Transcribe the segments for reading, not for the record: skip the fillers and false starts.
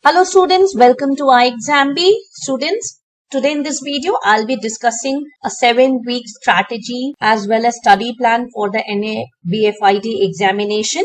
Hello students, welcome to iExamBee. Students, today in this video, I'll be discussing a 7-week strategy as well as study plan for the NA BFID examination.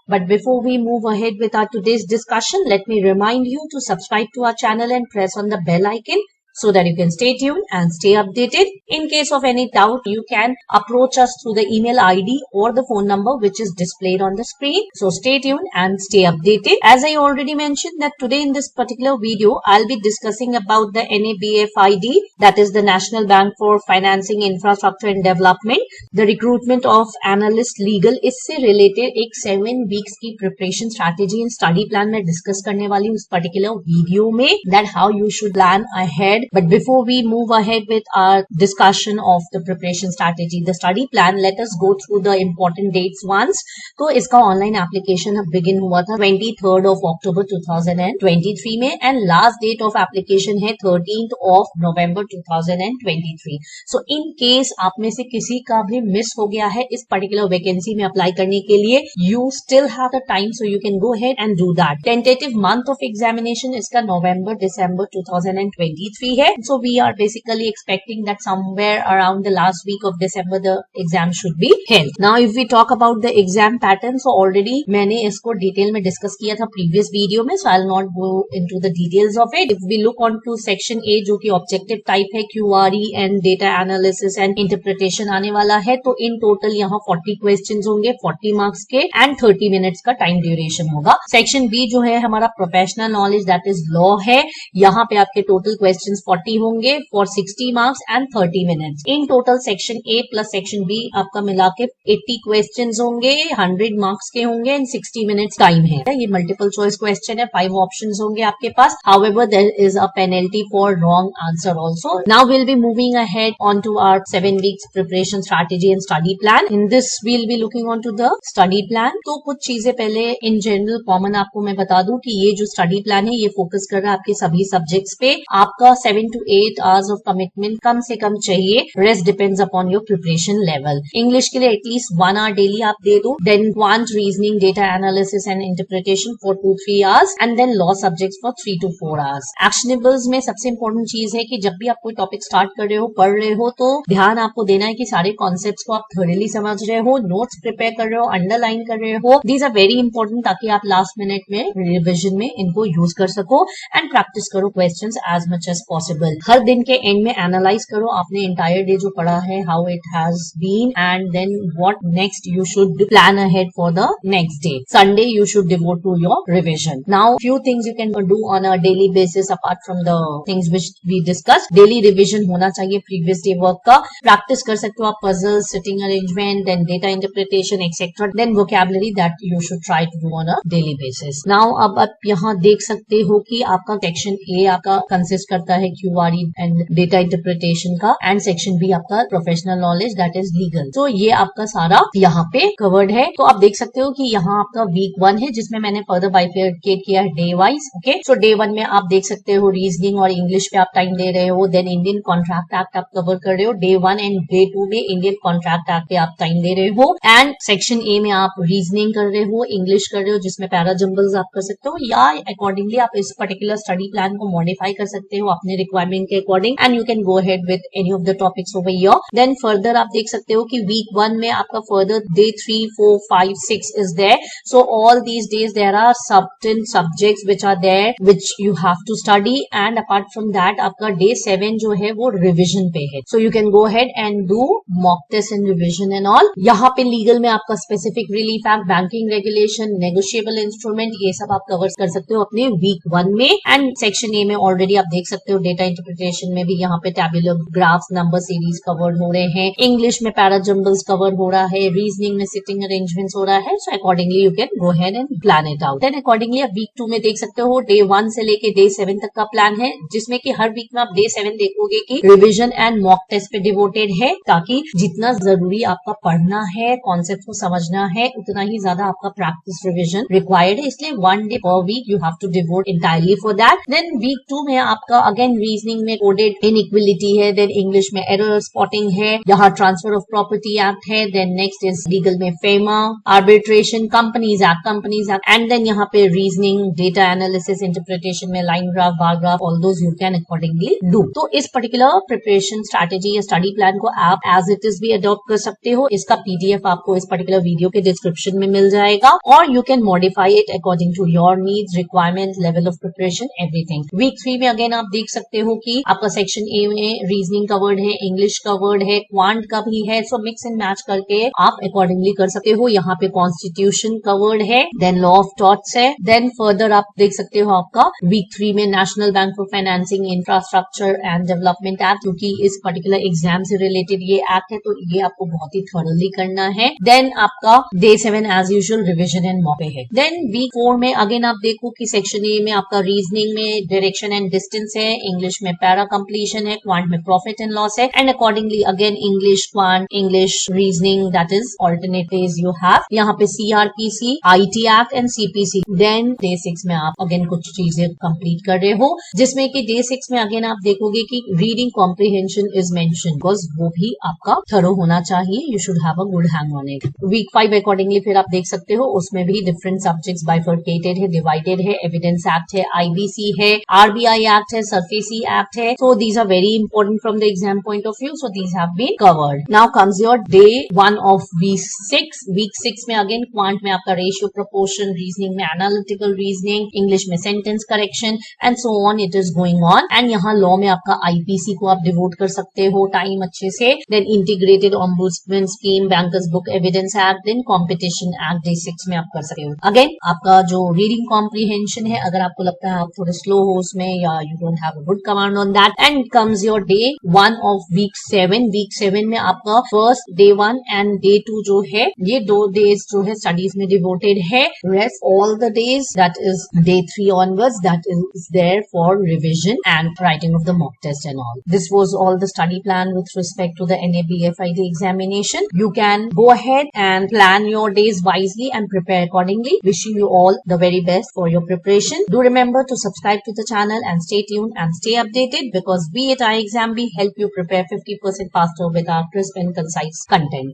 But before we move ahead with our today's discussion, let me remind you to subscribe to our channel and press on the bell icon so that you can stay tuned and stay updated. In case of any doubt, you can approach us through the email ID or the phone number which is displayed on the screen. So stay tuned and stay updated. As I already mentioned that today in this particular video, I'll be discussing about the NABFID, that is the National Bank for Financing Infrastructure and Development, the recruitment of analyst legal. इससे related एक 7 weeks की preparation strategy and study plan मैं discuss करने वाली हूँ इस particular video में, that how you should plan ahead. But before we move ahead with our discussion of the preparation strategy, the study plan, let us go through the important dates once. तो इसका online application अब begin हुआ था 23rd of October 2023 में and last date of application है 13th of November 2023. So in case आप में से किसी का भी miss हो गया है इस particular vacancy में apply करने के लिए, you still have the time so you can go ahead and do that. Tentative month of examination इसका November December 2023 है. So we are basically expecting that somewhere around the last week of December the exam should be held. Now if we talk about the exam pattern, so already मैंने इसको detail में discuss किया था previous video में, so I'll not go into the details of it. If we look on to section A जो कि objective type है, QRE and data analysis and interpretation आने वाला है, तो in total यहाँ 40 questions होंगे 40 marks के and 30 minutes का time duration होगा. Section B जो है हमारा professional knowledge that is law है, यहाँ पे आपके total questions 40 होंगे for 60 marks and 30 minutes. In total section A plus section B आपका मिला के 80 questions होंगे, 100 marks के होंगे and 60 minutes time है. ये multiple choice question है, 5 options होंगे आपके पास. However, there is a penalty for wrong answer also. Now we'll be moving ahead on to our 7 weeks preparation strategy and study plan. In this we'll be looking on to the study plan. तो कुछ चीजें पहले in general common आपको मैं बता दूं कि ये जो study plan है ये focus कर रहा है आपके सभी subjects पे. आपका 7 to 8 hours of commitment कम से कम चाहिए. Rest depends upon your preparation level. English के लिए at least 1 hour daily आप दे दो. Then quant, reasoning, data analysis and interpretation for 2-3 hours and then law subjects for 3 to 4 hours. Actionables में सबसे important चीज है कि जब भी आप कोई टॉपिक स्टार्ट कर रहे हो, पढ़ रहे हो, तो ध्यान आपको देना है कि सारे कॉन्सेप्ट्स को आप थोरली समझ रहे हो, नोट्स प्रिपेयर कर रहे हो, अंडरलाइन कर रहे हो. दीज आर वेरी इंपॉर्टेंट ताकि आप लास्ट मिनट में रिविजन में इनको यूज कर सको एंड प्रैक्टिस करो questions as much as possible. हर दिन के एंड में एनालाइज करो आपने एंटायर डे जो पढ़ा है, how it has been and then what next you should plan ahead for the next day. Sunday you should devote to your revision. Now few things you can do on a daily basis apart from the things which we discuss. Daily revision होना चाहिए previous day work का. Practice कर सकते हो आप puzzle, seating arrangement, then data interpretation etcetera, then vocabulary that you should try to do on a daily basis. Now अब आप यहाँ देख सकते हो कि आपका सेक्शन ए आपका कंसिस्ट करता है QRE एंड डेटा इंटरप्रिटेशन का एंड सेक्शन बी आपका professional knowledge that is legal. तो ये आपका सारा यहाँ पे कवर्ड है. तो आप देख सकते हो कि यहाँ आपका वीक 1 है जिसमें मैंने फर्दर बाइफरकेट किया है डे वाइज. ओके, सो डे 1 में आप देख सकते हो रीजनिंग और इंग्लिश पे आप टाइम दे रहे हो. देन इंडियन कॉन्ट्रैक्ट एक्ट आप कवर कर रहे हो डे 1 एंड डे 2 में इंडियन कॉन्ट्रैक्ट एक्ट पे आप टाइम दे रहे हो. एंड सेक्शन ए में आप रीजनिंग कर रहे हो, इंग्लिश कर रहे हो जिसमें पैरा जंबल्स आप कर सकते हो या अकॉर्डिंगली आप इस पर्टिकुलर स्टडी प्लान को मॉडिफाई कर सकते हो अपने रिक्वायरमेंट के according and you can go ahead with any of the topics over here. Then further आप देख सकते हो कि वीक 1 में आपका further day 3, 4, 5, 6 is there. So all these days there are certain subjects which are there which you have to study and apart from that आपका day 7 जो है वो रिविजन पे है. So you can go ahead and do mock test and revision and all. यहाँ पे legal में आपका specific relief act, banking regulation, negotiable instrument, ये सब आप कवर कर सकते हो अपने वीक 1 में. एंड सेक्शन ए में ऑलरेडी आप देख सकते हो डेटा इंटरप्रिटेशन में भी यहाँ पे tabular graphs, number series covered हो रहे हैं. इंग्लिश में पैरा जंबल्स कवर हो रहा है. रीजनिंग में सिटिंग अरेंजमेंट्स हो रहा है. So accordingly you can go ahead and plan it out. Then accordingly आप वीक 2 में देख सकते हो डे 1 से लेके डे 7 तक का प्लान है जिसमें कि हर वीक में आप डे 7 देखोगे कि रिविजन एंड मॉक टेस्ट पे डिवोटेड है ताकि जितना जरूरी आपका पढ़ना है, कॉन्सेप्ट को समझना है, उतना ही ज्यादा आपका प्रैक्टिस रिविजन रिक्वायर्ड है. इसलिए 1 डे पर week you have to devote entirely for that. Then week 2 में आपका अगेन रीजनिंग में कोडेड इनइक्वलिटी है, देन इंग्लिश में एरर स्पॉटिंग है, यहाँ ट्रांसफर ऑफ प्रॉपर्टी एक्ट है, देन नेक्स्ट इज लीगल में FEMA, arbitration, companies act, and then यहाँ पे रीजनिंग, डेटा एनालिसिस, इंटरप्रिटेशन में line graph, bar graph, all those you can accordingly do. तो इस पर्टिकुलर प्रिपरेशन स्ट्रैटेजी या study plan को आप एज इट इज भी अडॉप्ट कर सकते हो। इसका पीडीएफ आपको इस पर्टिकुलर वीडियो के डिस्क्रिप्शन में मिल जाएगा, और you can modify it according to your needs, requirement, level of preparation, everything. Week 3 में अगेन आप देख सकते हो कि आपका सेक्शन ए में रीजनिंग कवर्ड है, इंग्लिश कवर्ड है, क्वांट का भी है, सो मिक्स एंड मैच करके आप अकॉर्डिंगली कर सकते हो। यहाँ पे कॉन्स्टिट्यूशन कवर्ड है, देन लॉ ऑफ टॉर्ट्स है, देन फर्दर आप देख सकते हो आपका वीक 3 में national bank for financing infrastructure and development act, क्योंकि इस पर्टिकुलर एग्जाम से रिलेटेड ये एक्ट है, तो ये आपको बहुत ही थॉरली करना है। देन आपका day 7 as usual revision and mock है। देन वीक 4 में अगेन आप देखो कि सेक्शन ए में आपका रीजनिंग में डायरेक्शन एंड डिस्टेंस है, इंग्लिश में पैरा कंप्लीशन है, क्वांट में प्रॉफिट एंड लॉस है, and accordingly again English, quant, English, reasoning, that is alternate days you have. यहाँ पे CrPC, IT act and CPC. Then day 6 में आप अगेन कुछ चीजें कंप्लीट कर रहे हो, जिसमें कि डे 6 में अगेन आप देखोगे कि reading comprehension is mention, because वो भी आपका थरो होना चाहिए, you should have a good hang on it. Week 5 accordingly फिर आप देख सकते हो, उसमें भी डिफरेंट सब्जेक्ट्स बाइफर्केटेड है, डिवाइडेड है, एविडेंस एक्ट है, आईबीसी है, आरबीआई एक्ट है, सरफेसी एक्ट है, so these are very important from the exam point of view, so these have been covered. Now comes your day 1 of week 6। Week 6 में again quant में आपका ratio proportion, reasoning में analytical reasoning, English में sentence correction and so on, it is going on. And यहाँ law में आपका IPC को आप डिवोट कर सकते हो टाइम अच्छे से, then integrated ombudsman scheme, bankers book evidence act, then competition act day 6 में आप कर सकते हो। अगेन आपका जो रीडिंग कॉम्प्रिहेंशन है, अगर आपको लगता है आप थोड़े स्लो हो उसमें, या you don't have a good command on that, and comes your day 1 of week 7। Week 7 में आपका फर्स्ट डे 1 एंड डे 2 जो है, ये 2 डेज जो है स्टडीज में डिवोटेड है, rest all the days that is day 3 onwards, that is there for revision and writing of the mock test and all. This was all the study plan with respect to the NABFID examination. You can go ahead and plan your days wisely and prepare accordingly. Wishing you all the very best for your preparation. Do remember to subscribe to the channel and stay tuned and stay updated, because we at iExamB help you prepare 50% faster with our crisp and concise content.